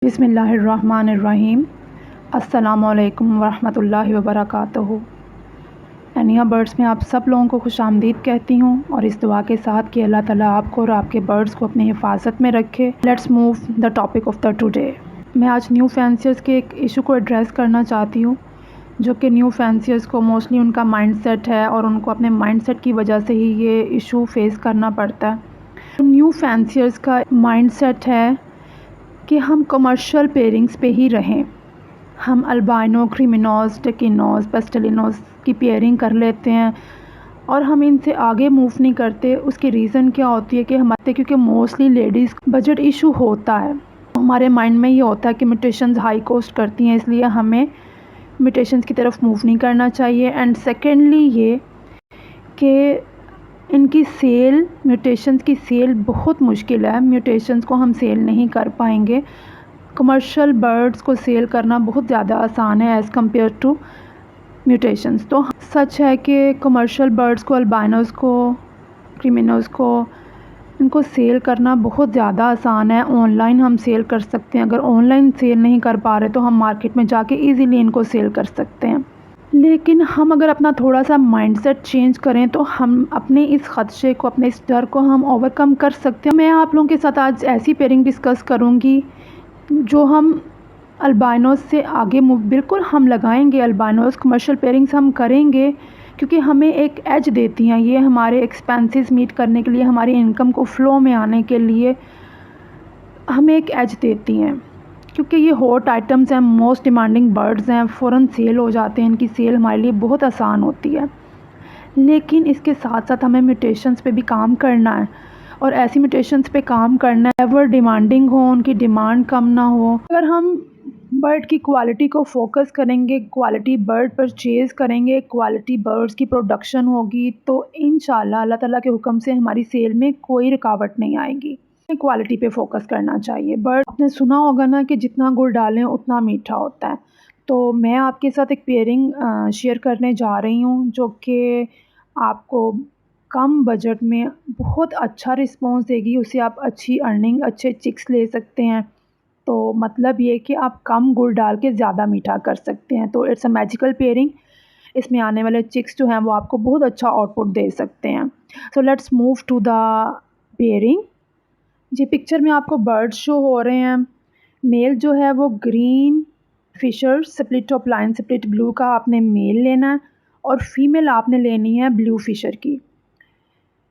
बिस्मिल्लाहिर्रहमानिर्रहीम। अस्सलामुअलैकुम वरहमतुल्लाहि वबरकातुहू। एनिया बर्ड्स में आप सब लोगों को खुशामदीद कहती हूँ और इस दुआ के साथ कि अल्लाह ताला आपको और आपके बर्ड्स को अपनी हिफाजत में रखे। Let's move the topic of the today. मैं आज न्यू फैंसियर्स के एक इशू को एड्रेस करना चाहती हूँ, जो कि न्यू फैंसियर्स को मोस्टली उनका माइंडसेट है और उनको अपने माइंडसेट की वजह से ही ये इशू फेस करना पड़ता है। न्यू फैंसियर्स का माइंडसेट है कि हम कमर्शियल पेयरिंग्स पे ही रहें। हम अल्बाइनो, क्रिमिनोज, टेकिनोज, पेस्टेलिनोज की पेयरिंग कर लेते हैं और हम इनसे आगे मूव नहीं करते। उसकी रीज़न क्या होती है कि हमारे क्योंकि मोस्टली लेडीज़ बजट इशू होता है। हमारे माइंड में ये होता है कि म्यूटेशंस हाई कॉस्ट करती हैं, इसलिए हमें म्यूटेशंस की तरफ मूव नहीं करना चाहिए। एंड सेकेंडली ये कि इनकी सेल, म्यूटेशंस की सेल बहुत मुश्किल है। म्यूटेशंस को हम सेल नहीं कर पाएंगे। कमर्शियल बर्ड्स को सेल करना बहुत ज़्यादा आसान है एज़ कम्पेयर टू म्यूटेशंस। तो सच है कि कमर्शियल बर्ड्स को, अल्बाइनोज़ को, क्रिमिनोज़ को, इनको सेल करना बहुत ज़्यादा आसान है। ऑनलाइन हम सेल कर सकते हैं। अगर ऑनलाइन सेल नहीं कर पा रहे तो हम मार्केट में जाके ईज़िली इनको सेल कर सकते हैं। लेकिन हम अगर अपना थोड़ा सा माइंडसेट चेंज करें तो हम अपने इस ख़दशे को, अपने इस डर को हम ओवरकम कर सकते हैं। मैं आप लोगों के साथ आज ऐसी पेयरिंग डिस्कस करूँगी जो हम अल्बाइनोज से आगे मूव बिल्कुल हम लगाएंगे। अल्बाइनोज कमर्शियल पेयरिंग्स हम करेंगे क्योंकि हमें एक एज देती हैं। ये हमारे एक्सपेंसेस मीट करने के लिए, हमारी इनकम को फ़्लो में आने के लिए हमें एक एज देती हैं, क्योंकि ये हॉट आइटम्स हैं, मोस्ट डिमांडिंग बर्ड्स हैं, फ़ौरन सेल हो जाते हैं। इनकी सेल हमारे लिए बहुत आसान होती है। लेकिन इसके साथ साथ हमें म्यूटेशंस पे भी काम करना है और ऐसी म्यूटेशंस पे काम करना है एवर डिमांडिंग हो, उनकी डिमांड कम ना हो। अगर हम बर्ड की क्वालिटी को फोकस करेंगे, क्वालिटी बर्ड परचेज़ करेंगे, क्वालिटी बर्ड्स की प्रोडक्शन होगी, तो इंशाल्लाह अल्लाह ताला के हुक्म से हमारी सेल में कोई रुकावट नहीं आएगी। क्वालिटी पे फोकस करना चाहिए। बर्ड आपने सुना होगा ना कि जितना गुड़ डालें उतना मीठा होता है। तो मैं आपके साथ एक पेयरिंग शेयर करने जा रही हूँ जो कि आपको कम बजट में बहुत अच्छा रिस्पॉन्स देगी। उससे आप अच्छी अर्निंग, अच्छे चिक्स ले सकते हैं। तो मतलब ये कि आप कम गुड़ डाल के ज़्यादा मीठा कर सकते हैं। तो इट्स अ मैजिकल पेयरिंग। इसमें आने वाले चिक्स जो हैं वो आपको बहुत अच्छा आउटपुट दे सकते हैं। So let's move to the pairing. जी, पिक्चर में आपको बर्ड शो हो रहे हैं। मेल जो है वो green Fisher split of line split blue का आपने मेल लेना है और फीमेल आपने लेनी है ब्लू फिशर की।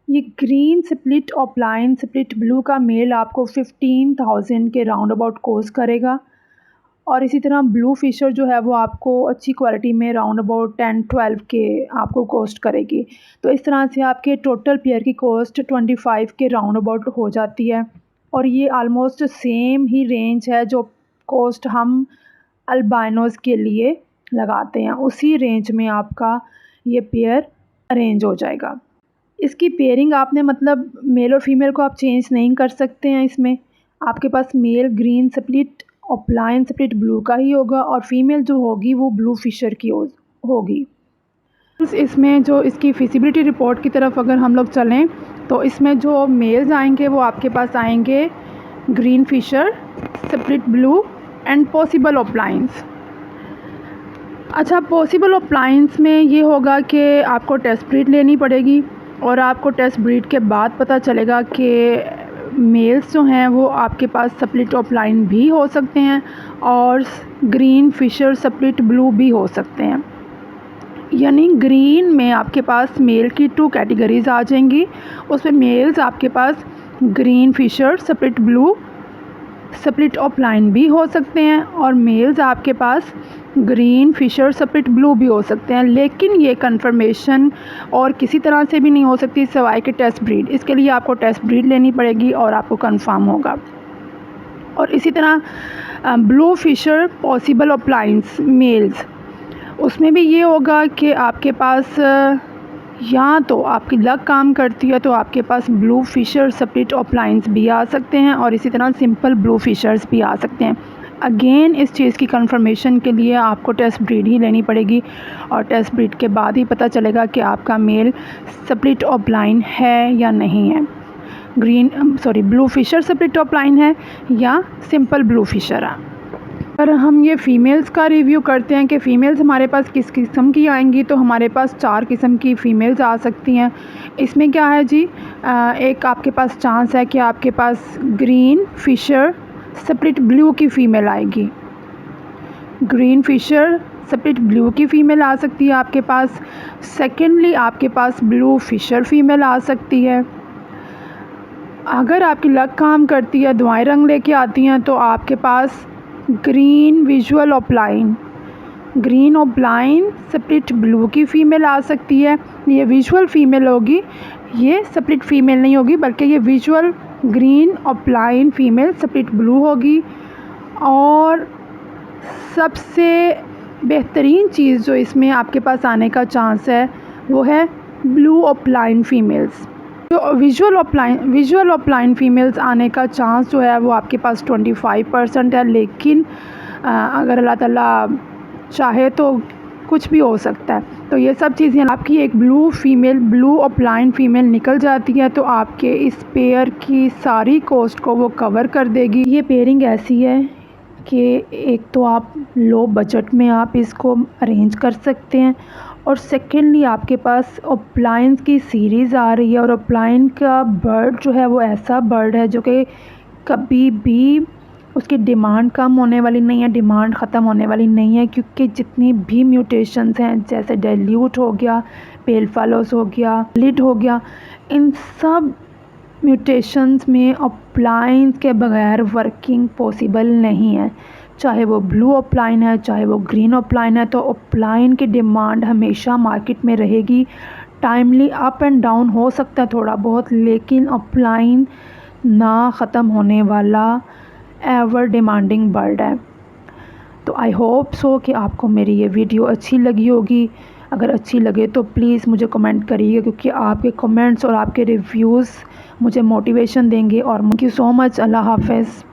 ये green split of line split blue का मेल आपको 15,000 के राउंड अबाउट कोस्ट करेगा और इसी तरह ब्लू फिशर जो है वो आपको अच्छी क्वालिटी में राउंड अबाउट 10-12 के आपको कोस्ट करेगी। तो इस तरह से आपके टोटल पेयर की कोस्ट 25 के राउंड अबाउट हो जाती है और ये आलमोस्ट सेम ही रेंज है जो कोस्ट हम अल्बाइनोज़ के लिए लगाते हैं। उसी रेंज में आपका ये पेयर अरेंज हो जाएगा। इसकी पेयरिंग आपने मतलब मेल और फीमेल को आप चेंज नहीं कर सकते हैं। इसमें आपके पास male green split opaline split blue का ही होगा और फीमेल जो होगी वो ब्लू फिशर की होगी। इसमें जो इसकी फिजिबिलिटी रिपोर्ट की तरफ अगर हम लोग चलें तो इसमें जो मेल्स आएंगे वो आपके पास आएंगे green Fisher, split blue and possible opalines. अच्छा, पॉसिबल ऑफलाइंस में ये होगा कि आपको टेस्ट ब्रीड लेनी पड़ेगी और आपको टेस्ट ब्रीड के बाद पता चलेगा कि मेल्स जो हैं वो आपके पास स्प्लिट ऑफ लाइन भी हो सकते हैं और ग्रीन फिशर स्प्लिट ब्लू भी हो सकते हैं। यानी ग्रीन में आपके पास मेल की 2 कैटेगरीज़ आ जाएंगी। उसमें मेल्स आपके पास green Fisher split blue split of line भी हो सकते हैं और मेल्स आपके पास ग्रीन फिशर स्प्लिट ब्लू भी हो सकते हैं। लेकिन ये कंफर्मेशन और किसी तरह से भी नहीं हो सकती सिवाय के टेस्ट ब्रीड। इसके लिए आपको टेस्ट ब्रीड लेनी पड़ेगी और आपको कंफर्म होगा। और इसी तरह ब्लू फिशर पॉसिबल ऑफलाइंस मेल्स, उसमें भी ये होगा कि आपके पास या तो आपकी लक काम करती है तो आपके पास ब्लू फिशर स्प्लिट ऑफलाइंस भी आ सकते हैं और इसी तरह सिंपल ब्लू फिशर्स भी आ सकते हैं। अगेन इस चीज़ की कंफर्मेशन के लिए आपको टेस्ट ब्रीड ही लेनी पड़ेगी और टेस्ट ब्रीड के बाद ही पता चलेगा कि आपका मेल स्प्लिट ऑफ लाइन है या नहीं है। Blue fisher split top line है या सिंपल ब्लू फिशर है। अगर हम ये फ़ीमेल्स का रिव्यू करते हैं कि फ़ीमेल्स हमारे पास किस किस्म की आएंगी, तो हमारे पास 4 किस्म की फ़ीमेल्स आ सकती हैं। इसमें क्या है जी, एक आपके पास चांस है कि आपके पास ग्रीन फिशर स्प्लिट ब्लू की फ़ीमेल आएगी। ग्रीन फिशर स्प्लिट ब्लू की फ़ीमेल आ सकती है आपके पास। सेकेंडली आपके पास ब्लू फिशर फ़ीमेल आ सकती है। अगर आपकी लक काम करती है, दुआएं रंग लेके आती हैं, तो आपके पास ग्रीन विजुअल ऑपलाइन स्प्लिट ब्लू की फ़ीमेल आ सकती है। ये विजुअल फ़ीमेल होगी, ये स्प्लिट फ़ीमेल नहीं होगी, बल्कि ये visual green opaline female split blue होगी। और सबसे बेहतरीन चीज़ जो इसमें आपके पास आने का चांस है वो है ब्लू ऑपलाइन फ़ीमेल्स। जो विजुअल ऑपलाइन फ़ीमेल्स आने का चांस जो है वो आपके पास 25% है, लेकिन अगर अल्लाह ताला चाहे तो कुछ भी हो सकता है। तो ये सब चीज़ें आपकी एक ब्लू ऑपलाइन फ़ीमेल निकल जाती है तो आपके इस पेयर की सारी कॉस्ट को वो कवर कर देगी। ये पेयरिंग ऐसी है कि एक तो आप लो बजट में आप इसको अरेंज कर सकते हैं, और सेकेंडली आपके पास ऑपलाइन की सीरीज़ आ रही है। और ऑपलाइन का बर्ड जो है वो ऐसा बर्ड है जो कि कभी भी उसकी डिमांड कम होने वाली नहीं है, डिमांड ख़त्म होने वाली नहीं है, क्योंकि जितनी भी म्यूटेशंस हैं, जैसे डेल्यूट हो गया, पेल फालोस हो गया, लिड हो गया, इन सब म्यूटेशंस में ऑपलाइन के बगैर वर्किंग पॉसिबल नहीं है। चाहे वो ब्लू ऑपलाइन है, चाहे वो ग्रीन ऑपलाइन है, तो ऑपलाइन की डिमांड हमेशा मार्केट में रहेगी। टाइमली अप एंड डाउन हो सकता है थोड़ा बहुत, लेकिन ऑपलाइन ना ख़त्म होने वाला एवर डिमांडिंग बर्ड है। तो आई होप सो कि आपको मेरी ये वीडियो अच्छी लगी होगी। अगर अच्छी लगे तो प्लीज़ मुझे कमेंट करिए, क्योंकि आपके कमेंट्स और आपके रिव्यूज़ मुझे मोटिवेशन देंगे। और थैंक यू सो मच। अल्लाह हाफ़िज़।